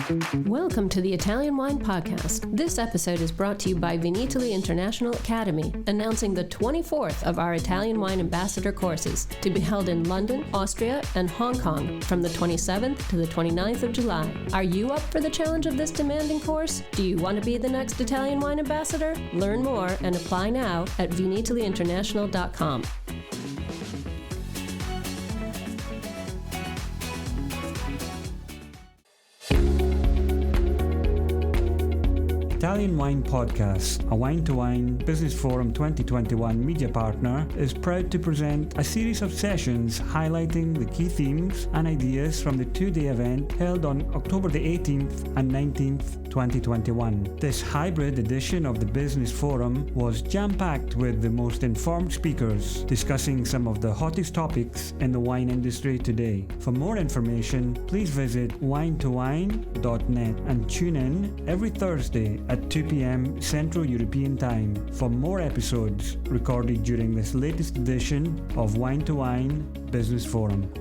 Welcome to the Italian Wine Podcast. This episode is brought to you by Wine2Wine International Academy, announcing the 24th of our Italian Wine Ambassador courses to be held in London, Austria, and Hong Kong from the 27th to the 29th of July. Are you up for the challenge of this demanding course? Do you want to be the next Italian Wine Ambassador? Learn more and apply now at wine2wineinternational.com. Italian Wine Podcast, a Wine2Wine Business Forum 2021 media partner, is proud to present a series of sessions highlighting the key themes and ideas from the two-day event held on October the 18th and 19th, 2021. This hybrid edition of the Business Forum was jam-packed with the most informed speakers discussing some of the hottest topics in the wine industry today. For more information, please visit wine2wine.net and tune in every Thursday at 2 p.m. Central European Time for more episodes recorded during this latest edition of Wine2Wine Business Forum.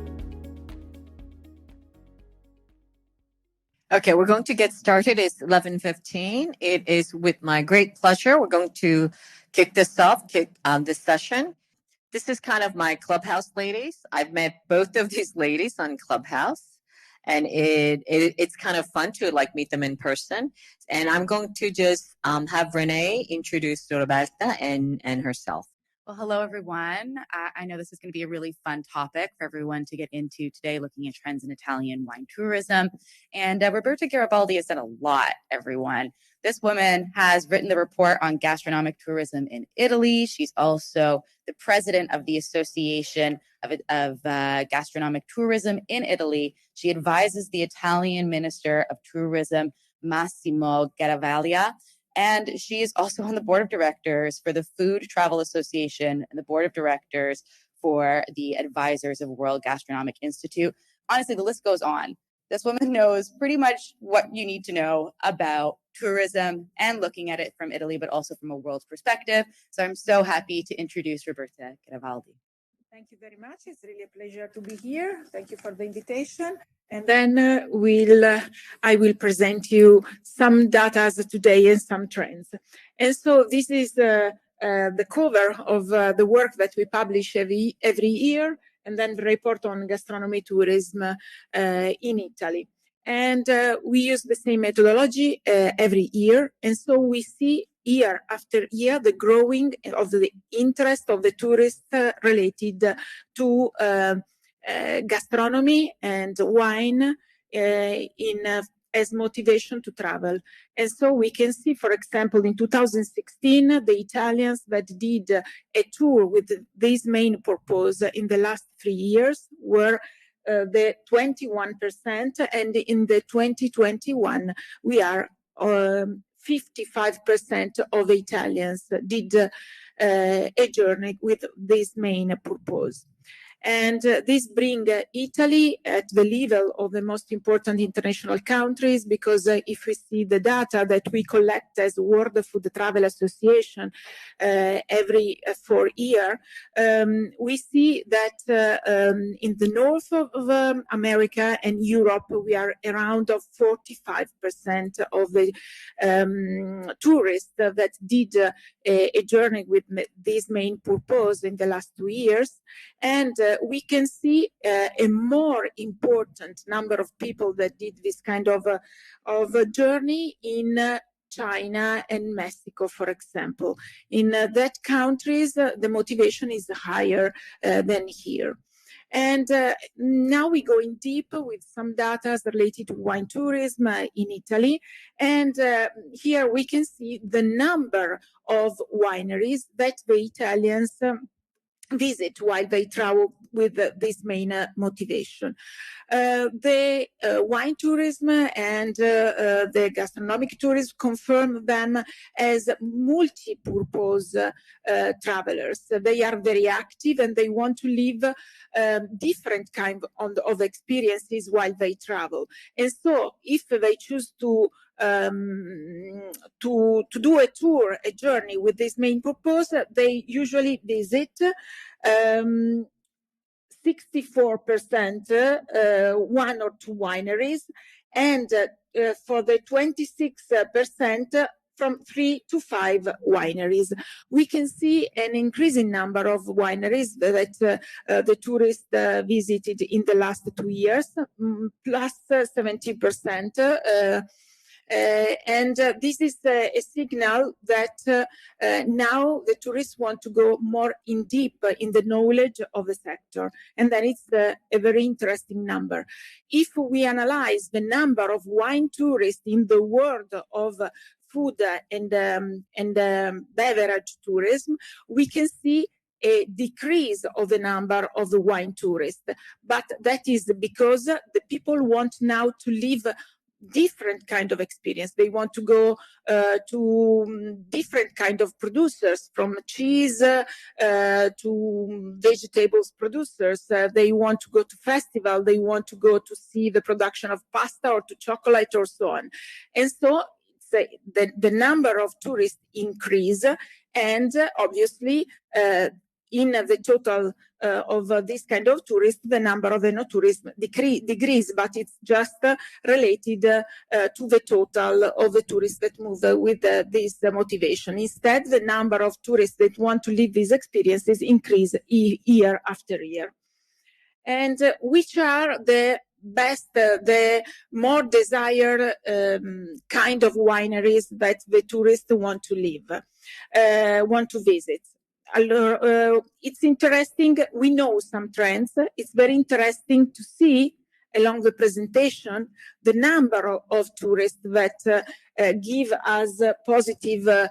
Okay, we're going to get started. It's 11:15. It is with my great pleasure. We're going to kick this session. This is kind of my Clubhouse ladies. I've met both of these ladies on Clubhouse. And it's kind of fun to meet them in person. And I'm going to just have Renee introduce Roberta and herself. Well, hello, everyone. I know this is going to be a really fun topic for everyone to get into today, looking at trends in Italian wine tourism. And Roberta Garibaldi has done a lot, everyone. This woman has written the report on gastronomic tourism in Italy. She's also the president of the Association of Gastronomic Tourism in Italy. She advises the Italian Minister of Tourism, Massimo Garavaglia. And she is also on the board of directors for the Food Travel Association and the board of directors for the Advisors of World Gastronomic Institute. Honestly, the list goes on. This woman knows pretty much what you need to know about tourism and looking at it from Italy, but also from a world perspective. So I'm so happy to introduce Roberta Garibaldi. Thank you very much. It's really a pleasure to be here. Thank you for the invitation. And then I will present you some data today and some trends. And so this is the cover of the work that we publish every year, and then the report on gastronomy tourism in Italy. And we use the same methodology every year. And so we see year after year the growing of the interest of the tourists related to gastronomy and wine as motivation to travel. And so we can see, for example, in 2016, the Italians that did a tour with this main purpose in the last 3 years were the 21%, and in the 2021 we are 55% of Italians did a journey with this main purpose. And this brings Italy at the level of the most important international countries, because if we see the data that we collect as World Food Travel Association every 4 years, we see that in the north of America and Europe, we are around 45% of the tourists that did a journey with this main purpose in the last 2 years. And we can see a more important number of people that did this kind of a journey in China and Mexico, for example. In that countries, the motivation is higher than here. And now we go in deep with some data related to wine tourism in Italy. And here we can see the number of wineries that the Italians visit while they travel with this main motivation. The wine tourism and the gastronomic tourism confirm them as multi-purpose travelers. They are very active and they want to live different kind of experiences while they travel. And so if they choose to do a tour, a journey with this main purpose, they usually visit 64% one or two wineries, and for the 26%, from 3 to 5 wineries. We can see an increasing number of wineries that the tourists visited in the last 2 years, plus 70%. And this is a signal that now the tourists want to go more in deep in the knowledge of the sector. And then it's a very interesting number. If we analyze the number of wine tourists in the world of food and beverage tourism, we can see a decrease of the number of the wine tourists. But that is because the people want now to live different kind of experience. They want to go to different kind of producers, from cheese to vegetables producers. They want to go to festival. They want to go to see the production of pasta or to chocolate or so on. And so the number of tourists increase, and obviously in the total of this kind of tourists, the number of enotourists decrease, but it's just related to the total of the tourists that move with this motivation. Instead, the number of tourists that want to live these experiences increase year after year. And which are the best, the more desired kind of wineries that the tourists want to live, want to visit? It's interesting. We know some trends. It's very interesting to see along the presentation the number of tourists that give us positive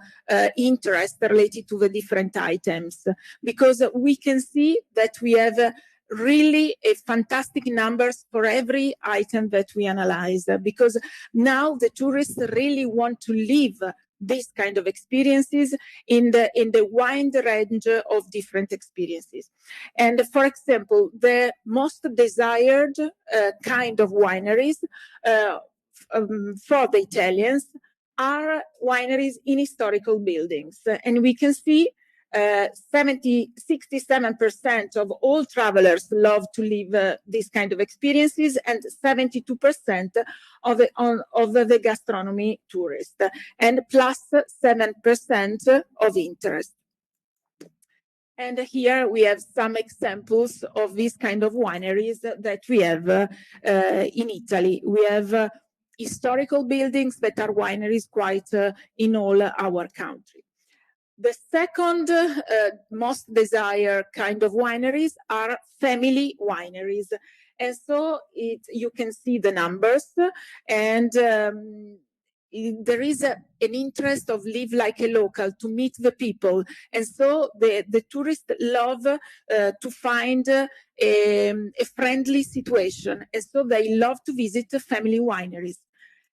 interest related to the different items, because we can see that we have really a fantastic numbers for every item that we analyze, because now the tourists really want to live this kind of experiences in the wide range of different experiences. And for example, the most desired kind of wineries for the Italians are wineries in historical buildings. And we can see 67% of all travelers love to live these kind of experiences, and 72% of the gastronomy tourists, and plus 7% of interest. And here we have some examples of these kind of wineries that we have in Italy. We have historical buildings that are wineries quite in all our country. The second most desired kind of wineries are family wineries. And so you can see the numbers, and there is an interest of live like a local, to meet the people. And so the tourists love to find a friendly situation. And so they love to visit family wineries.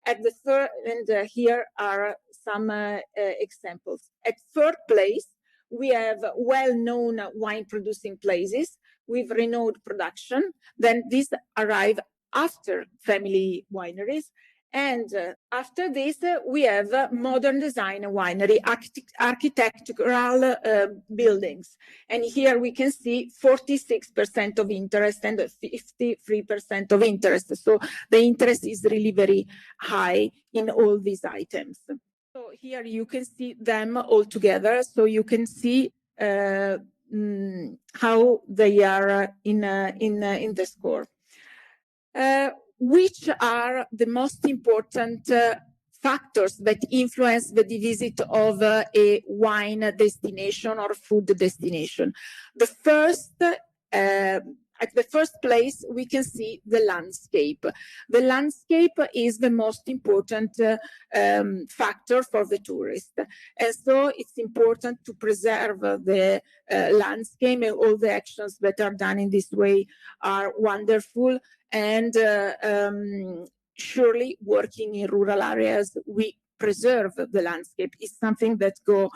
At the third, and here are some examples. At third place, we have well-known wine-producing places with renowned production. Then these arrive after family wineries. And after this, we have modern design winery, architectural buildings. And here we can see 46% of interest and 53% of interest. So the interest is really very high in all these items. So here you can see them all together. So you can see how they are in the score. Which are the most important factors that influence the visit of a wine destination or food destination? The first, at the first place, we can see the landscape. The landscape is the most important factor for the tourist. And so it's important to preserve the landscape, and all the actions that are done in this way are wonderful. And surely working in rural areas, we preserve the landscape. It's something that go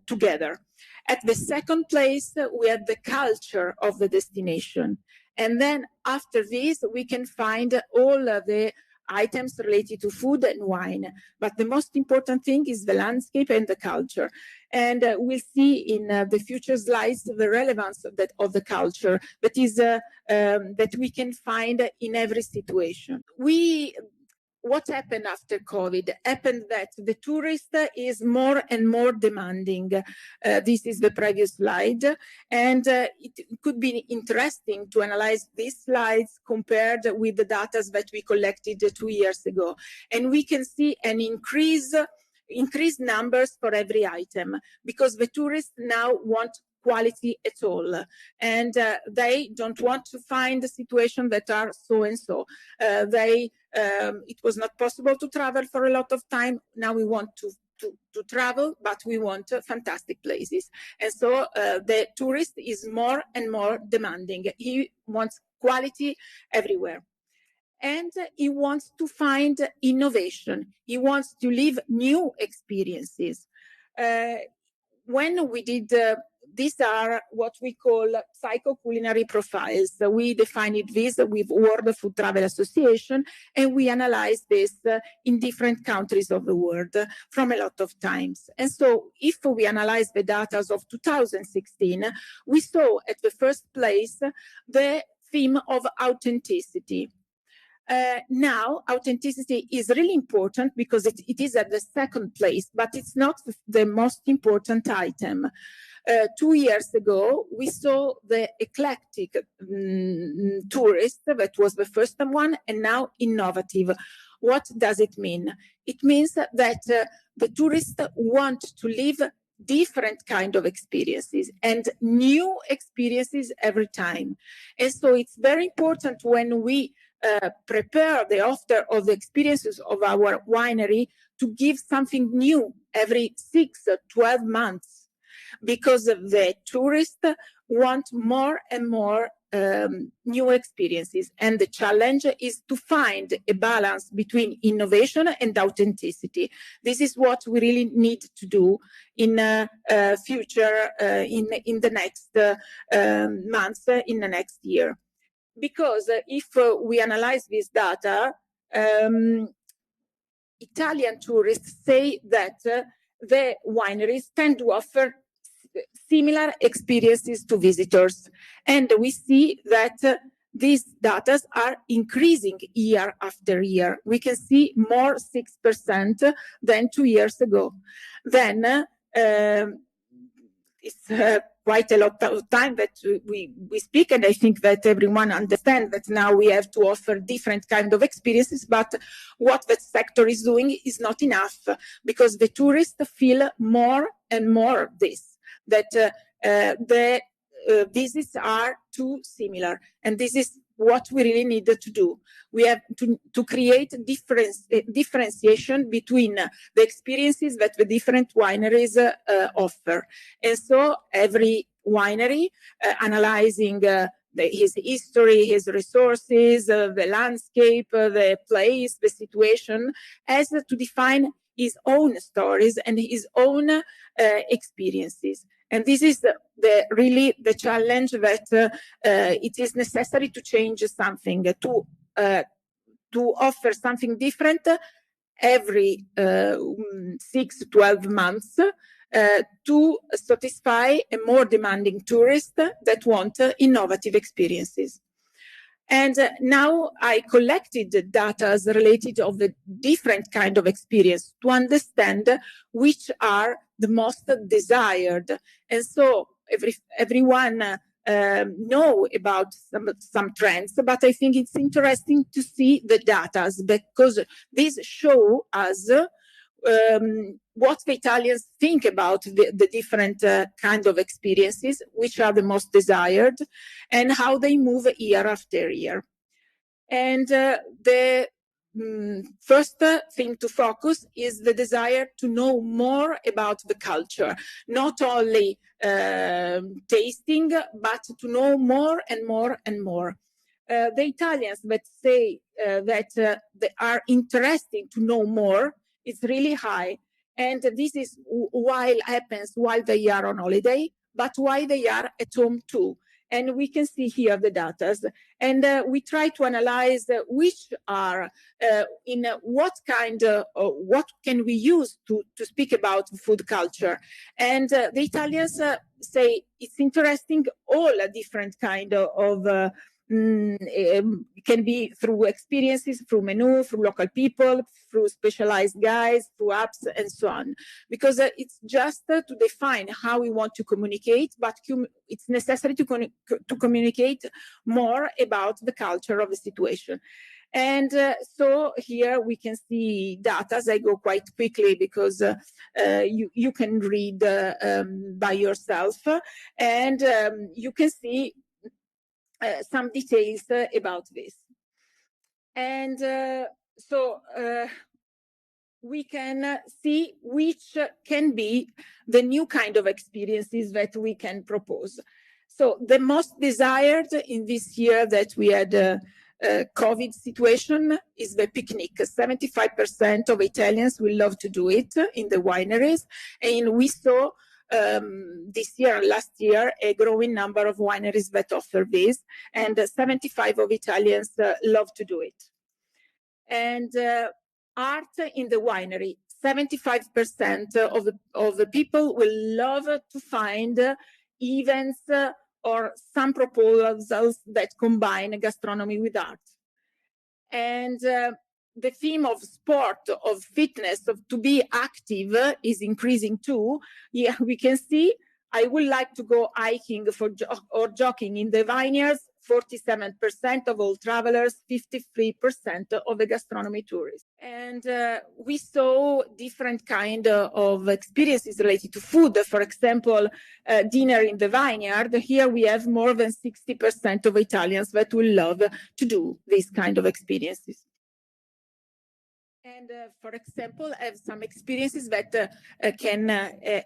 together. At the second place, we have the culture of the destination. And then after this, we can find all of the items related to food and wine. But the most important thing is the landscape and the culture. And we'll see in the future slides the relevance of the culture that we can find in every situation. What happened after COVID? Happened that the tourist is more and more demanding. This is the previous slide. And it could be interesting to analyze these slides compared with the data that we collected 2 years ago. And we can see an increased numbers for every item, because the tourists now want quality at all, and they don't want to find situations that are so and so. It was not possible to travel for a lot of time. Now we want to travel, but we want fantastic places. And so the tourist is more and more demanding. He wants quality everywhere. And he wants to find innovation. He wants to live new experiences. When we did, these are what we call psycho-culinary profiles. We defined this with World Food Travel Association, and we analyzed this in different countries of the world from a lot of times. And so if we analyze the data of 2016, we saw at the first place the theme of authenticity. Now, authenticity is really important because it is at the second place, but it's not the most important item. 2 years ago, we saw the eclectic tourist, that was the first one, and now innovative. What does it mean? It means that the tourists want to live different kind of experiences and new experiences every time. And so it's very important when we prepare the offer of the experiences of our winery to give something new every 6 or 12 months, because the tourists want more and more new experiences. And the challenge is to find a balance between innovation and authenticity. This is what we really need to do in future, in the next months, in the next year. Because if we analyze this data, Italian tourists say that the wineries tend to offer similar experiences to visitors. And we see that these data are increasing year after year. We can see more 6% than 2 years ago. Then it's quite a lot of time that we speak, and I think that everyone understands that now we have to offer different kind of experiences, but what the sector is doing is not enough, because the tourists feel more and more this, that the visits are too similar, and this is what we really need to do. We have to create differentiation between the experiences that the different wineries offer. And so every winery analyzing his history, his resources, the landscape, the place, the situation, has to define his own stories and his own experiences. And this is really the challenge, that it is necessary to change something, to offer something different every 6 to 12 months to satisfy a more demanding tourist that want innovative experiences. And now I collected the data related of the different kind of experience to understand which are the most desired. And so everyone know about some trends, but I think it's interesting to see the data, because these show us what the Italians think about the different kind of experiences, which are the most desired, and how they move year after year. And the first thing to focus is the desire to know more about the culture, not only tasting, but to know more and more and more. The Italians that say that they are interested to know more is really high. And this is happens while they are on holiday, but while they are at home too. And we can see here the data. And we try to analyze which are in what kind of what can we use to speak about food culture. And the Italians say it's interesting, all different kind of can be through experiences, through menu, through local people, through specialized guides, through apps, and so on. Because it's just to define how we want to communicate, but it's necessary to communicate more about the culture of the situation. And so here we can see data. As I go quite quickly because you can read by yourself, and you can see some details about this. And so we can see which can be the new kind of experiences that we can propose. So the most desired in this year that we had COVID situation is the picnic. 75% of Italians will love to do it in the wineries. And we saw this year and last year a growing number of wineries that offer this, and 75% of Italians love to do it. And art in the winery, 75% of the people will love to find events or some proposals that combine gastronomy with art. And the theme of sport, of fitness, of to be active is increasing too. Yeah, we can see I would like to go hiking or jogging in the vineyards. 47% of all travelers, 53% of the gastronomy tourists. And we saw different kind of experiences related to food. For example, dinner in the vineyard. Here we have more than 60% of Italians that will love to do these kind of experiences. And for example, I have some experiences that can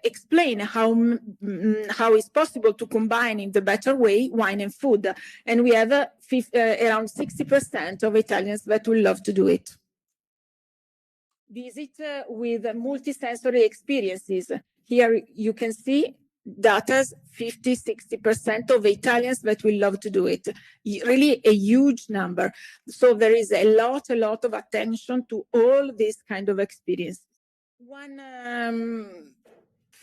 explain how it's possible to combine in the better way wine and food. And we have around 60% of Italians that will love to do it. Visit with multisensory experiences. Here you can see data's 50-60% of Italians that will love to do it. Really a huge number. So there is a lot of attention to all these kind of experiences. One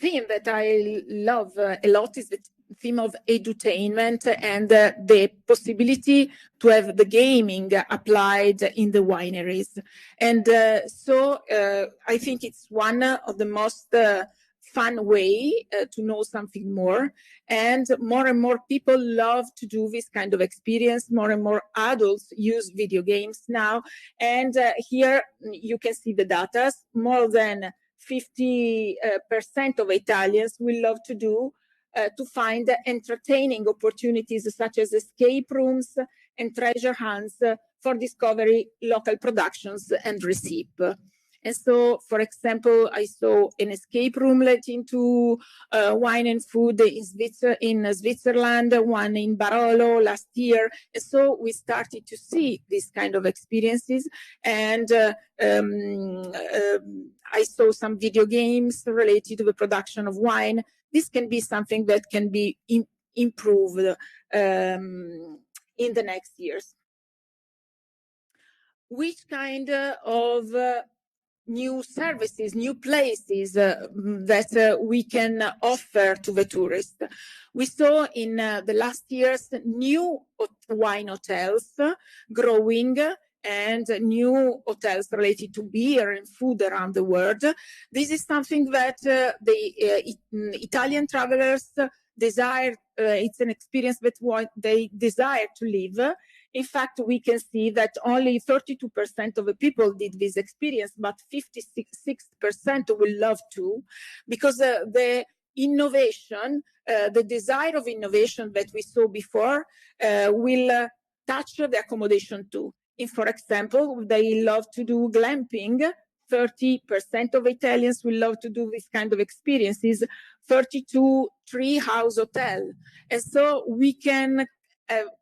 theme that I love a lot is the theme of edutainment and the possibility to have the gaming applied in the wineries. And so I think it's one of the most fun way to know something more, and more people love to do this kind of experience. More and more adults use video games now, and here you can see the data. More than 50% of Italians will love to do to find entertaining opportunities such as escape rooms and treasure hunts for discovery local productions and recipe. And so, for example, I saw an escape room relating to wine and food in Switzerland, one in Barolo last year. And so we started to see these kind of experiences. And I saw some video games related to the production of wine. This can be something that can be improved in the next years. Which kind of new services, new places that we can offer to the tourist? We saw in the last years new wine hotels growing, and new hotels related to beer and food around the world. This is something that the Italian travelers desire. It's an experience that they desire to live. In fact, we can see that only 32% of the people did this experience, but 56% will love to, because the innovation, the desire of innovation that we saw before will touch the accommodation too. For example, they love to do glamping. 30% of Italians will love to do this kind of experiences. 32 tree house hotel. And so we can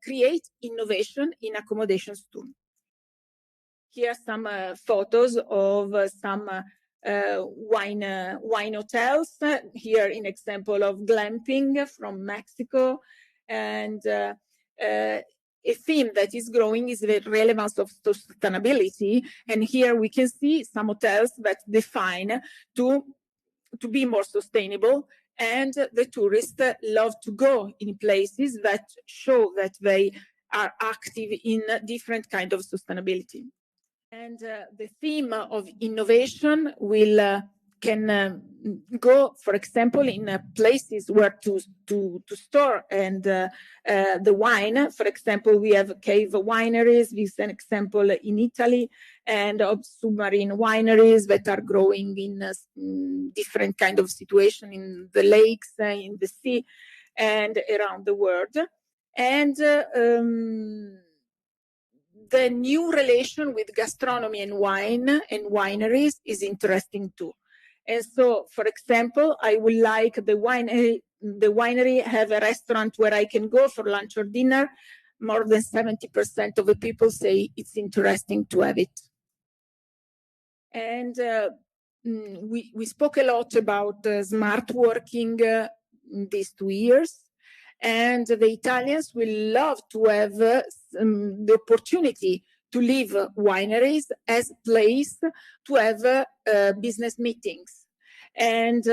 create innovation in accommodations too. Here are some photos of some wine hotels. Here an example of glamping from Mexico. And a theme that is growing is the relevance of sustainability. And here we can see some hotels that define to be more sustainable, and the tourists love to go in places that show that they are active in different kind of sustainability. And the theme of innovation can go, for example, in places where to store and the wine. For example, we have cave wineries. This is an example in Italy, and of submarine wineries that are growing in different kind of situation in the lakes, in the sea, and around the world. And the new relation with gastronomy and wine and wineries is interesting too. And so, for example, I would like the winery have a restaurant where I can go for lunch or dinner. More than 70% of the people say it's interesting to have it. And we spoke a lot about smart working these 2 years. And the Italians will love to have the opportunity to leave wineries as a place to have business meetings. And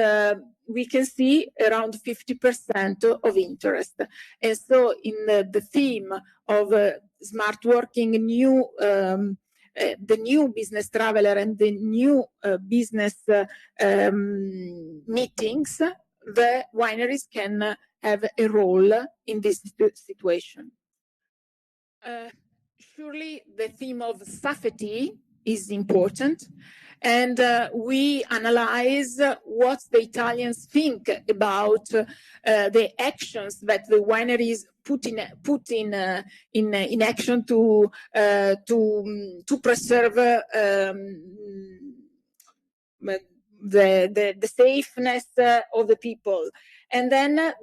we can see around 50% of interest. And so in the theme of smart working, the new business traveler and the new business meetings, the wineries can have a role in this situation. Surely the theme of safety is important, and we analyze what the Italians think about the actions that the wineries put in action to preserve the safeness of the people. And then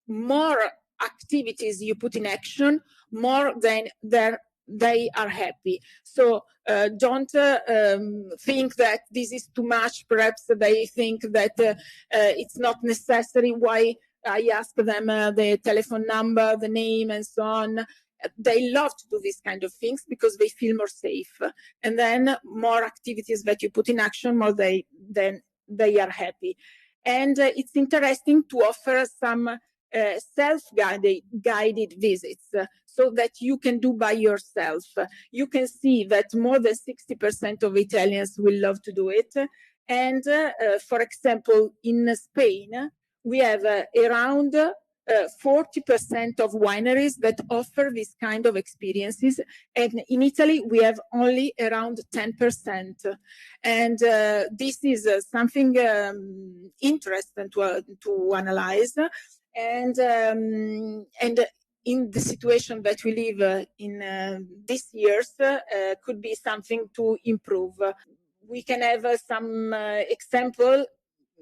more activities you put in action, more than they are happy. So don't think that this is too much. Perhaps they think that it's not necessary. Why I ask them the telephone number, the name, and so on. They love to do these kind of things because they feel more safe. And then more activities that you put in action, more they are happy. And it's interesting to offer some self-guided visits so that you can do by yourself. You can see that more than 60% of Italians will love to do it. And for example, in Spain, we have around 40% of wineries that offer this kind of experiences. And in Italy, we have only around 10%. And this is something interesting to analyze. And in the situation that we live in these years, could be something to improve. We can have some example.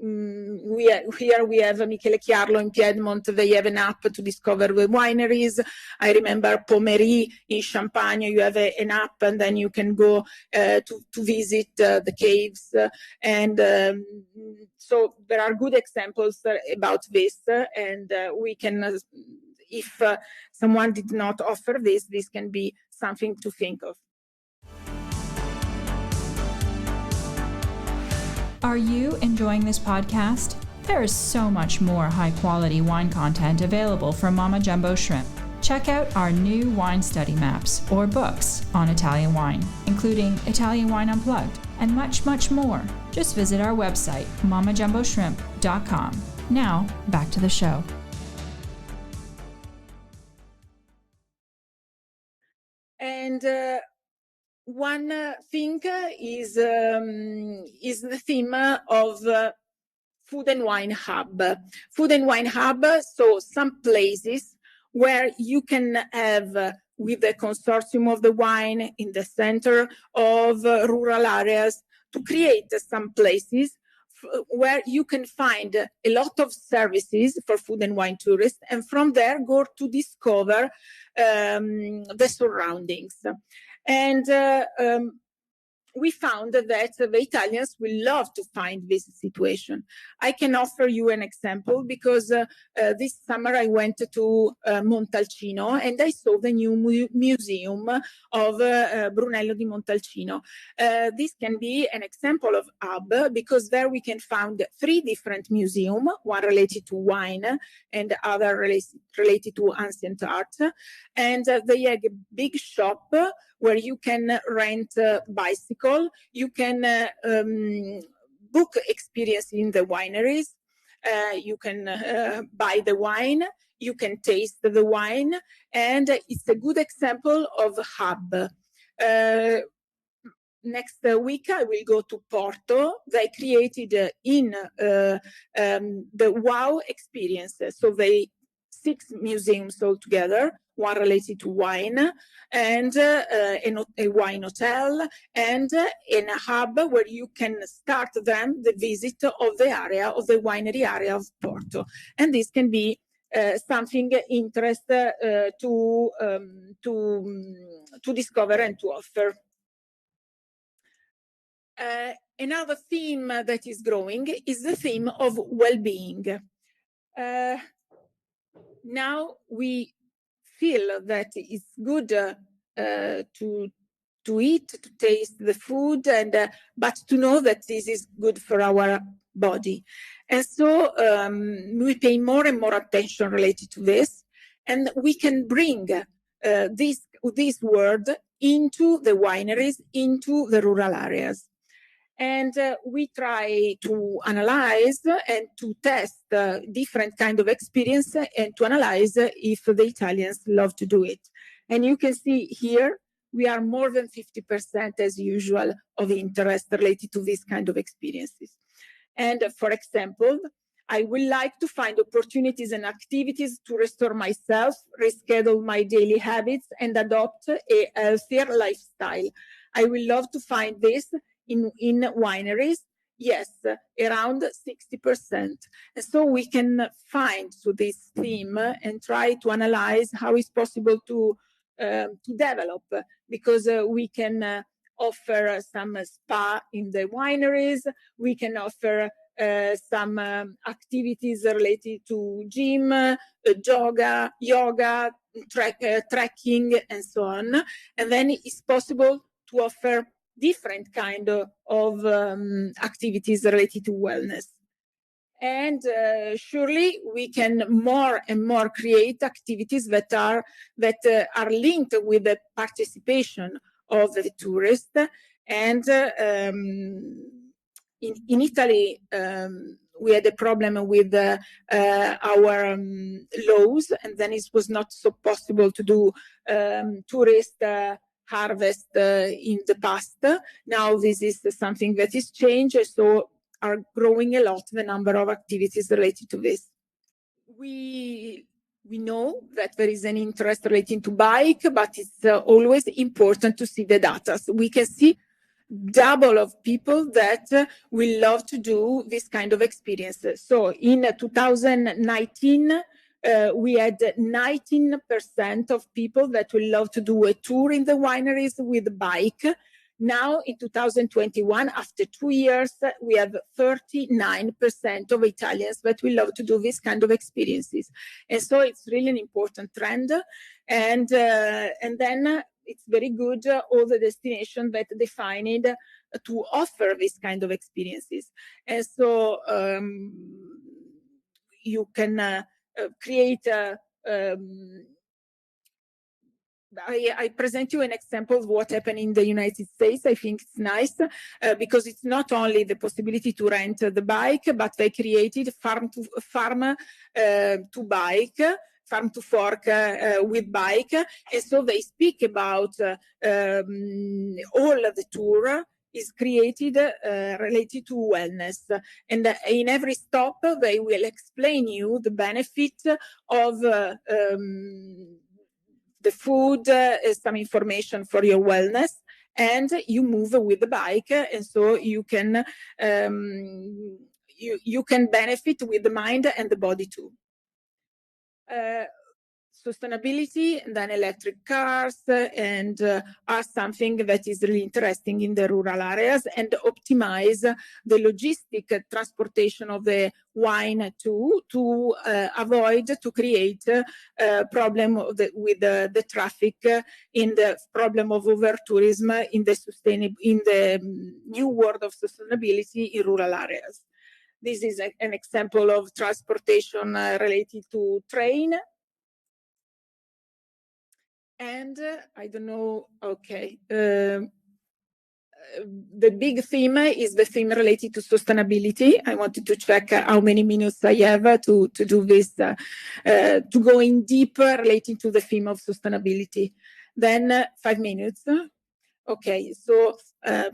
Here we have Michele Chiarlo in Piedmont. They have an app to discover the wineries. I remember Pommery in Champagne. You have an app, and then you can go to visit the caves. And so there are good examples about this. And we can, if someone did not offer this can be something to think of. Are you enjoying this podcast? There is so much more high-quality wine content available from Mama Jumbo Shrimp. Check out our new wine study maps or books on Italian wine, including Italian Wine Unplugged and much, much more. Just visit our website, mamajumboshrimp.com. Now, back to the show. And one thing is the theme of Food and Wine Hub. Food and Wine Hub, so some places where you can have, with the consortium of the wine in the center of rural areas, to create some places where you can find a lot of services for food and wine tourists, and from there go to discover the surroundings. And we found that the Italians will love to find this situation. I can offer you an example because this summer I went to Montalcino and I saw the new museum of Brunello di Montalcino. This can be an example of hub because there we can find 3 different museums, one related to wine and other related to ancient art. And they have a big shop where you can rent a bicycle, you can book experience in the wineries, you can buy the wine, you can taste the wine, and it's a good example of a hub. Next week I will go to Porto. They created in the WOW experiences. So they 6 museums altogether, one related to wine, and a wine hotel, and in a hub where you can start then the visit of the area, of the winery area of Porto. And this can be something interest to discover and to offer. Another theme that is growing is the theme of well-being. Now we feel that it's good to eat, to taste the food, and but to know that this is good for our body. And so we pay more and more attention related to this, and we can bring this word into the wineries, into the rural areas. And we try to analyze and to test different kind of experience and to analyze if the Italians love to do it. And you can see here, we are more than 50% as usual of interest related to this kind of experiences. And for example, I would like to find opportunities and activities to restore myself, reschedule my daily habits, and adopt a healthier lifestyle. I would love to find this in wineries, yes, around 60%. And so we can find to this theme and try to analyze how it's possible to develop, because we can offer some spa in the wineries, we can offer some activities related to gym, yoga, trekking, and so on. And then it's possible to offer different kind of activities related to wellness. And surely we can more and more create activities that are linked with the participation of the tourist. And in Italy, we had a problem with our laws, and then it was not so possible to do tourist harvest in the past. Now this is something that is changed, so are growing a lot the number of activities related to this. We know that there is an interest relating to bike, but it's always important to see the data. So we can see double of people that will love to do this kind of experiences. So in 2019, we had 19% of people that will love to do a tour in the wineries with a bike. Now in 2021, after 2 years, we have 39% of Italians that will love to do this kind of experiences. And so it's really an important trend. And then it's very good, all the destinations that defined to offer this kind of experiences. And so you can create I present you an example of what happened in the United States. I think it's nice because it's not only the possibility to rent the bike, but they created farm to bike, farm to fork with bike. And so they speak about all of the tour is created related to wellness. And in every stop, they will explain you the benefit of the food, some information for your wellness, and you move with the bike, and so you can you can benefit with the mind and the body too. sustainability and then electric cars and are something that is really interesting in the rural areas, and optimize the logistic transportation of the wine to avoid to create a problem with the traffic in the problem of over tourism in the new world of sustainability in rural areas. This is an example of transportation related to train. And I don't know, okay. The big theme is the theme related to sustainability. I wanted to check how many minutes I have to do this, to go in deeper relating to the theme of sustainability. Then 5 minutes. Okay, so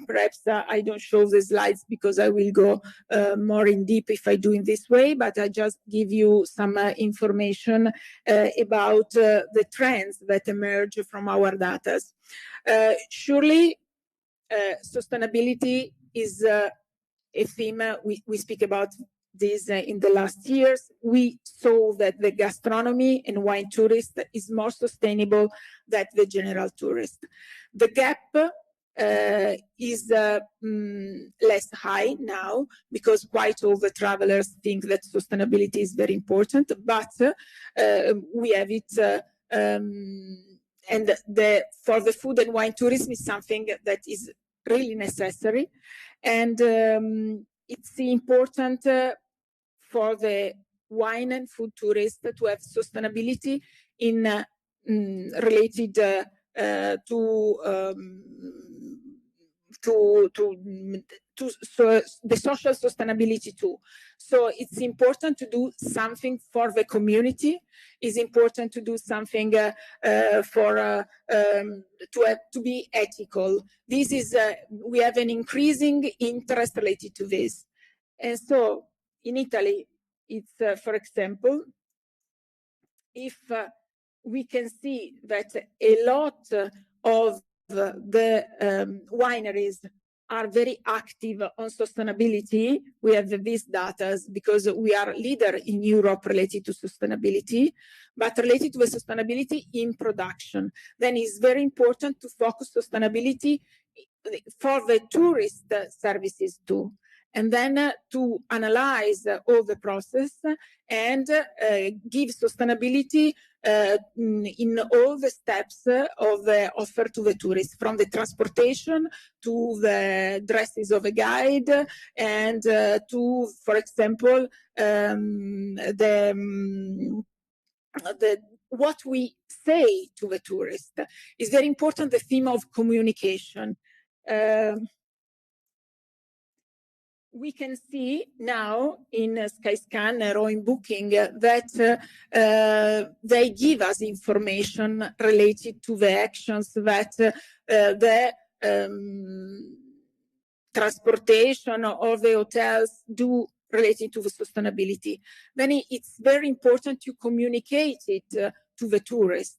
perhaps I don't show the slides because I will go more in deep if I do in this way, but I just give you some information about the trends that emerge from our data. Surely, sustainability is a theme we speak about this in the last years. We saw that the gastronomy and wine tourist is more sustainable than the general tourist. The gap is less high now because quite all the travelers think that sustainability is very important, but we have it. And for the food and wine tourism is something that is really necessary, and it's important for the wine and food tourists to have sustainability in related so the social sustainability too. So it's important to do something for the community. It's important to do something to be ethical. This is we have an increasing interest related to this, and so in Italy, it's for example, if we can see that a lot of the wineries are very active on sustainability. We have these data because we are leader in Europe related to sustainability, but related to the sustainability in production. Then it's very important to focus sustainability for the tourist services too. And then to analyze all the process and give sustainability in all the steps of the offer to the tourists, from the transportation to the dresses of a guide and to, for example, what we say to the tourist. Is very important, the theme of communication. We can see now in Skyscanner or in Booking that they give us information related to the actions that the transportation or the hotels do related to the sustainability. Then it's very important to communicate it to the tourist.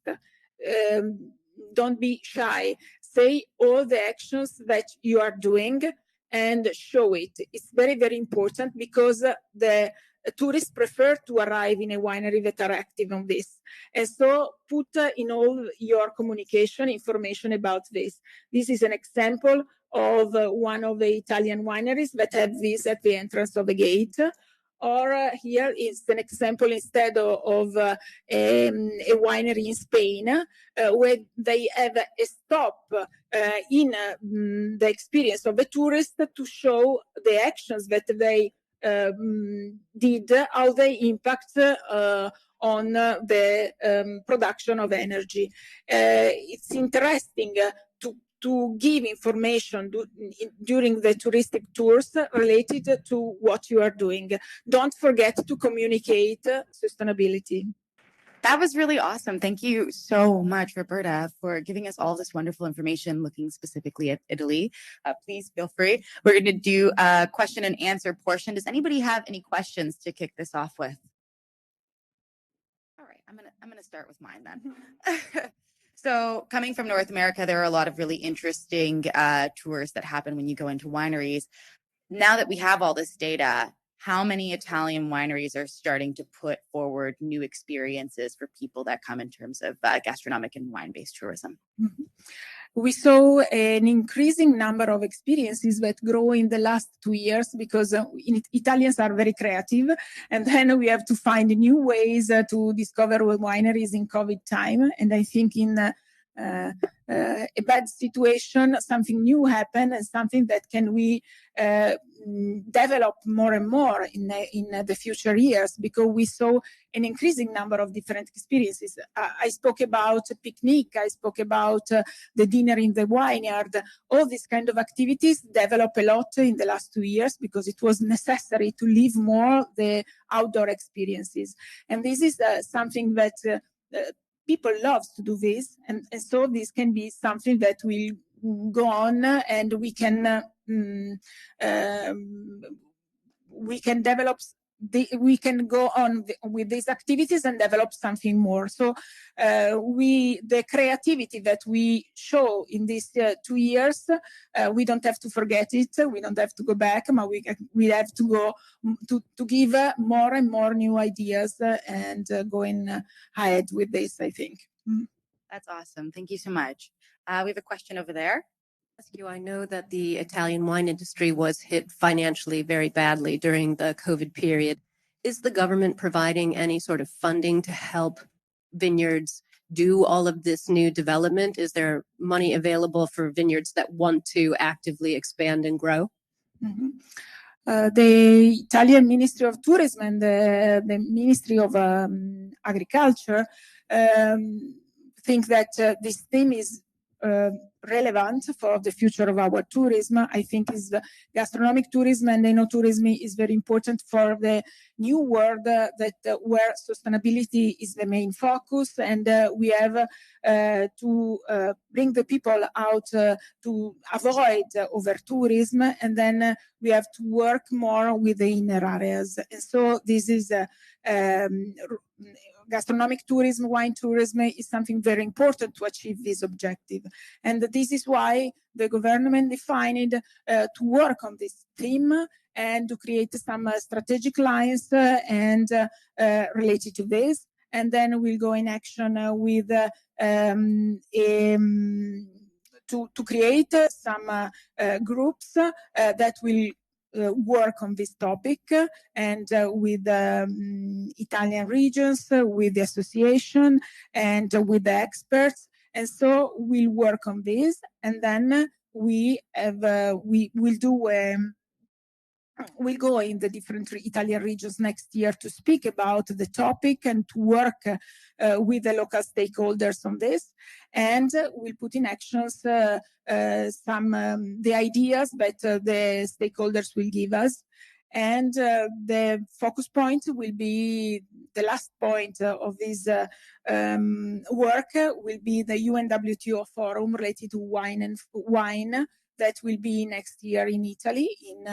Don't be shy. Say all the actions that you are doing and show it. It's very, very important because the tourists prefer to arrive in a winery that are active on this. And so put in all your communication information about this. This is an example of one of the Italian wineries that have this at the entrance of the gate. Or here is an example instead of a winery in Spain where they have a stop in the experience of the tourist to show the actions that they did, how they impact on the production of energy. It's interesting to give information during the touristic tours related to what you are doing. Don't forget to communicate sustainability. That was really awesome. Thank you so much, Roberta, for giving us all this wonderful information looking specifically at Italy. Please feel free. We're going to do a question and answer portion. Does anybody have any questions to kick this off with? All right, I'm gonna start with mine then. So coming from North America, there are a lot of really interesting tours that happen when you go into wineries. Now that we have all this data, how many Italian wineries are starting to put forward new experiences for people that come in terms of gastronomic and wine-based tourism? Mm-hmm. We saw an increasing number of experiences that grow in the last 2 years because Italians are very creative, and then we have to find new ways to discover wineries in COVID time. And I think in a bad situation, something new happened, and something that we develop more and more in the future years, because we saw an increasing number of different experiences. I spoke about a picnic, I spoke about the dinner in the vineyard. All these kind of activities develop a lot in the last 2 years because it was necessary to live more the outdoor experiences. And this is something that people love to do this. And so this can be something that will go on, and we can develop. We can go on with these activities and develop something more. So the creativity that we show in these 2 years, we don't have to forget it. We don't have to go back, but we have to go to give more and more new ideas and going ahead with this, I think. That's awesome. Thank you so much. We have a question over there. I know that the Italian wine industry was hit financially very badly during the COVID period. Is the government providing any sort of funding to help vineyards do all of this new development? Is there money available for vineyards that want to actively expand and grow? Mm-hmm. The Italian Ministry of Tourism and the Ministry of Agriculture think that this theme is relevant for the future of our tourism. I think is gastronomic tourism and enoturism is very important for the new world where sustainability is the main focus, and we have to bring the people out to avoid over tourism, and then we have to work more with the inner areas. And so this is gastronomic tourism, wine tourism is something very important to achieve this objective. And this is why the government defined to work on this theme and to create some strategic lines and related to this. And then we'll go in action with to create some groups that will work on this topic, and with Italian regions, with the association, and with the experts. And so we'll work on this, and then we'll go in the different Italian regions next year to speak about the topic and to work with the local stakeholders on this. And we'll put in actions the ideas that the stakeholders will give us. And the focus point will be the last point of this work will be the UNWTO forum related to wine that will be next year in Italy, in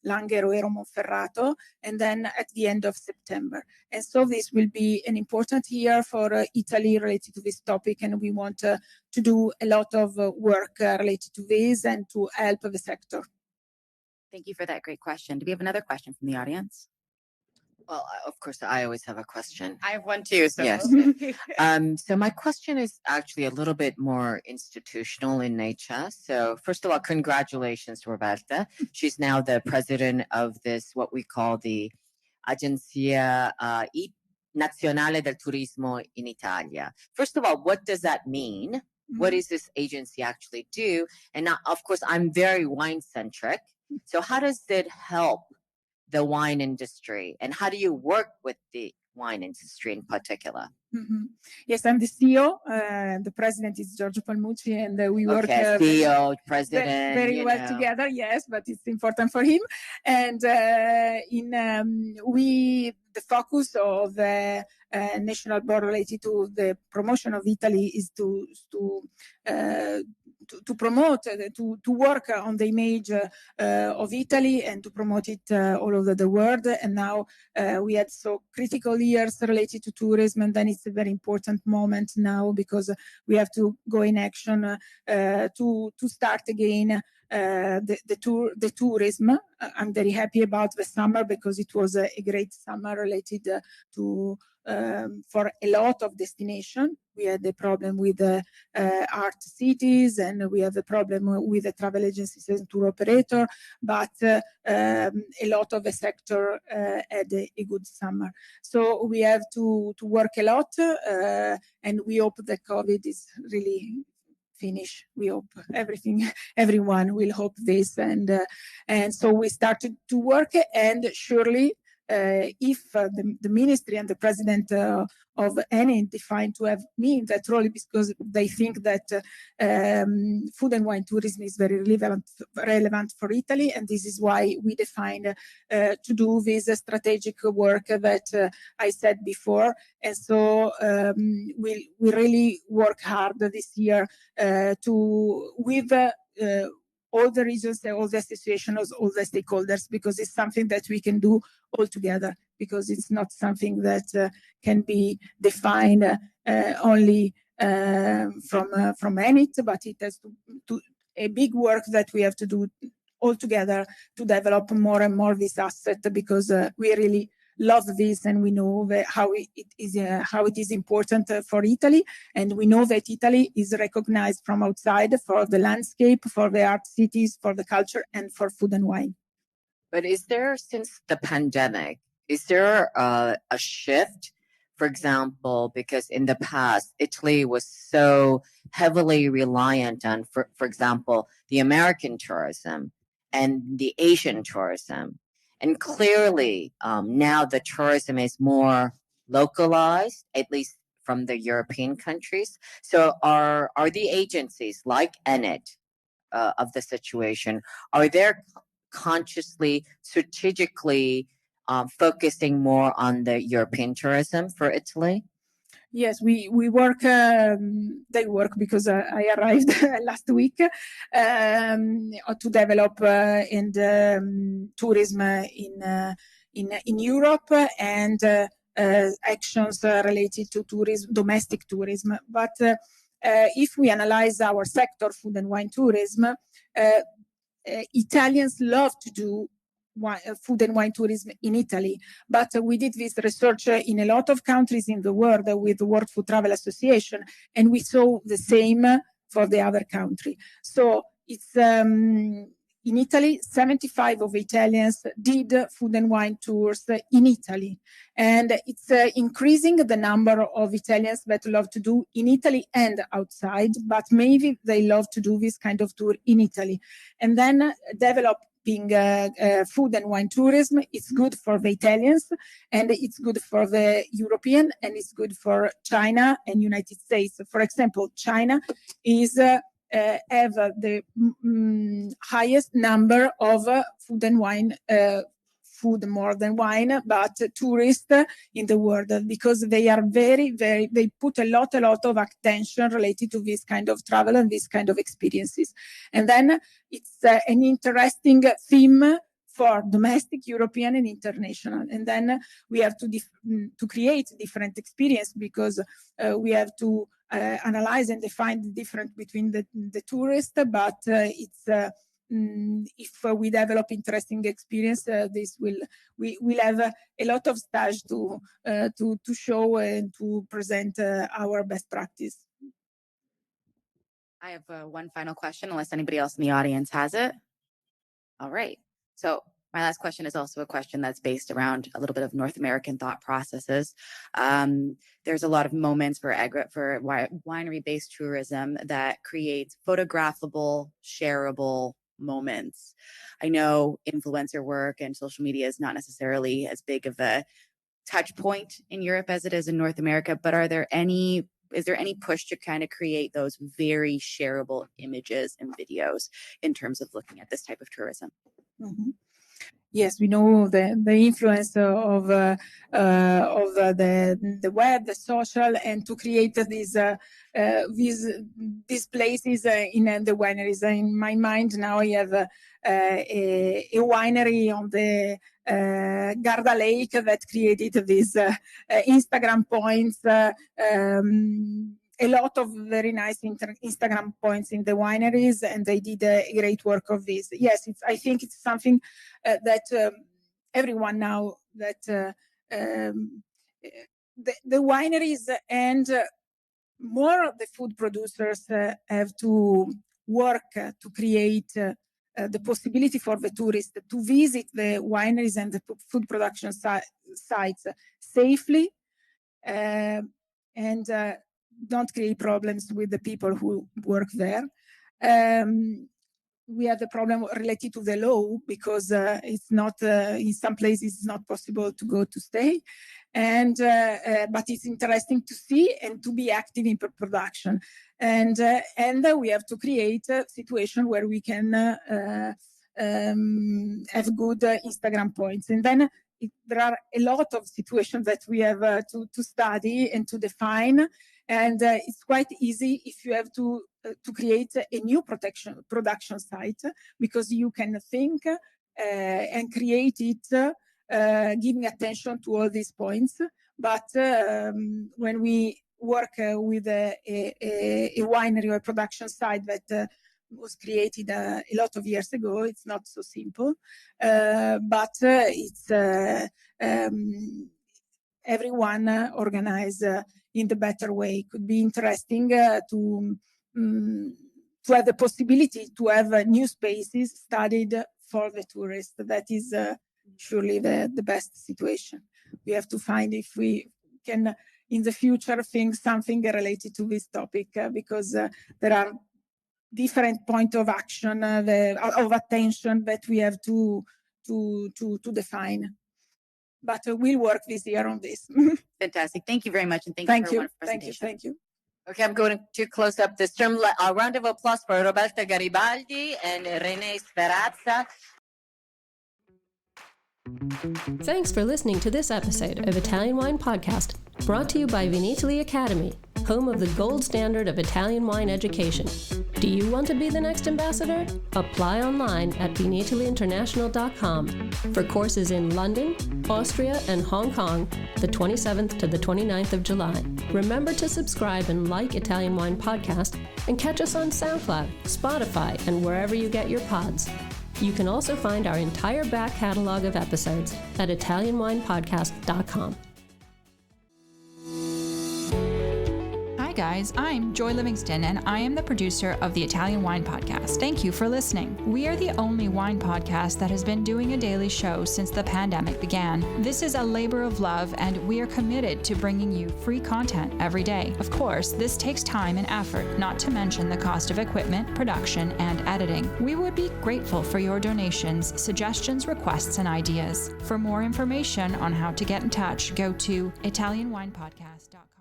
Langhe Monferrato, and then at the end of September. And so this will be an important year for Italy related to this topic, and we want to do a lot of work related to this and to help the sector. Thank you for that great question. Do we have another question from the audience? Well, of course, I always have a question. I have one too. So. Yes. So my question is actually a little bit more institutional in nature. So first of all, congratulations, Roberta. She's now the president of this, what we call the Agenzia Nazionale del Turismo in Italia. First of all, what does that mean? Mm-hmm. What does this agency actually do? And now, of course, I'm very wine-centric. So how does it help the wine industry, and how do you work with the wine industry in particular? Mm-hmm. Yes, I'm the CEO. The president is Giorgio Palmucci, and we work CEO, president, very well together. Yes, but it's important for him. And the focus of the national board related to the promotion of Italy is to to promote, to work on the image of Italy and to promote it all over the world. And now we had so critical years related to tourism, and then it's a very important moment now because we have to go in action to start again the tourism. I'm very happy about the summer because it was a great summer related to for a lot of destinations. We had a problem with art cities, and we have a problem with the travel agencies and tour operator, but a lot of the sector had a good summer. So we have to work a lot, and we hope that COVID is really finish. We hope everyone will hope this, and so we started to work, and surely if the ministry and the president of any define to have me in that role, because they think that food and wine tourism is very relevant for Italy, and this is why we defined to do this strategic work that I said before. And so we really work hard this year with all the regions, all the associations, all the stakeholders, because it's something that we can do all together, because it's not something that can be defined only from Enid, but it has to a big work that we have to do all together to develop more and more this asset, because we really love this, and we know how it is important for Italy, and we know that Italy is recognized from outside for the landscape, for the art cities, for the culture, and for food and wine. But is there, since the pandemic, is there a shift? For example, because in the past, Italy was so heavily reliant on, for example, the American tourism and the Asian tourism. And clearly, now the tourism is more localized, at least from the European countries. So are the agencies like Enid of the situation, are they consciously, strategically focusing more on the European tourism for Italy? Yes, we work. They work because I arrived last week to develop in the tourism in Europe, and actions related to tourism, domestic tourism. But if we analyze our sector, food and wine tourism, Italians love to do food and wine tourism in Italy, but we did this research in a lot of countries in the world with the World Food Travel Association, and we saw the same for the other country. So it's in Italy, 75% of Italians did food and wine tours in Italy, and it's increasing the number of Italians that love to do in Italy and outside, but maybe they love to do this kind of tour in Italy, and then develop food and wine tourism. It's good for the Italians, and it's good for the European, and it's good for China and United States. For example, China is have the highest number of food and wine, food more than wine, but tourists in the world, because they are they put a lot of attention related to this kind of travel and this kind of experiences. And then it's an interesting theme for domestic, European, and international. And then we have to create different experience, because we have to analyze and define the difference between the tourist, but it's if we develop interesting experience, we will have a lot of stage to show and to present our best practice. I have one final question, unless anybody else in the audience has it. All right. So my last question is also a question that's based around a little bit of North American thought processes. There's a lot of moments for winery-based tourism that creates photographable, shareable moments. I know influencer work and social media is not necessarily as big of a touch point in Europe as it is in North America, but is there any push to kind of create those very shareable images and videos in terms of looking at this type of tourism? Mm-hmm. yes, we know the influence of the web, the social, and to create these places in the wineries. In my mind now, I have a winery on the Garda Lake that created these Instagram points. A lot of very nice Instagram points in the wineries, and they did a great work of this. Yes, I think it's something that everyone now that the wineries and more of the food producers have to work to create the possibility for the tourists to visit the wineries and the food production sites safely and don't create problems with the people who work there. We have the problem related to the law because it's not in some places it's not possible to go to stay, and but it's interesting to see and to be active in production, and we have to create a situation where we can have good Instagram points, and then there are a lot of situations that we have to study and to define, and it's quite easy if you have to create a new production site, because you can think and create it giving attention to all these points. But when we work with a winery or a production site that was created a lot of years ago, it's not so simple, but it's everyone organized in the better way. Could be interesting to have the possibility to have new spaces studied for the tourists. That is surely the best situation. We have to find if we can in the future think something related to this topic, because there are different points of action, of attention that we have to define. But we'll work this year on this. Fantastic. Thank you very much. And thank you for a wonderful presentation. Thank you. Okay, I'm going to close up this term. A round of applause for Roberta Garibaldi and Renee Sferazza. Thanks for listening to this episode of Italian Wine Podcast, brought to you by Wine Italy Academy, home of the gold standard of Italian wine education. Do you want to be the next ambassador? Apply online at wineitalyinternational.com for courses in London, Austria, and Hong Kong, the 27th to the 29th of July. Remember to subscribe and like Italian Wine Podcast, and catch us on SoundCloud, Spotify, and wherever you get your pods. You can also find our entire back catalog of episodes at ItalianWinePodcast.com. Hi guys, I'm Joy Livingston and I am the producer of the Italian Wine Podcast. Thank you for listening. We are the only wine podcast that has been doing a daily show since the pandemic began. This is a labor of love and we are committed to bringing you free content every day. Of course, this takes time and effort, not to mention the cost of equipment, production, and editing. We would be grateful for your donations, suggestions, requests, and ideas. For more information on how to get in touch, go to ItalianWinePodcast.com.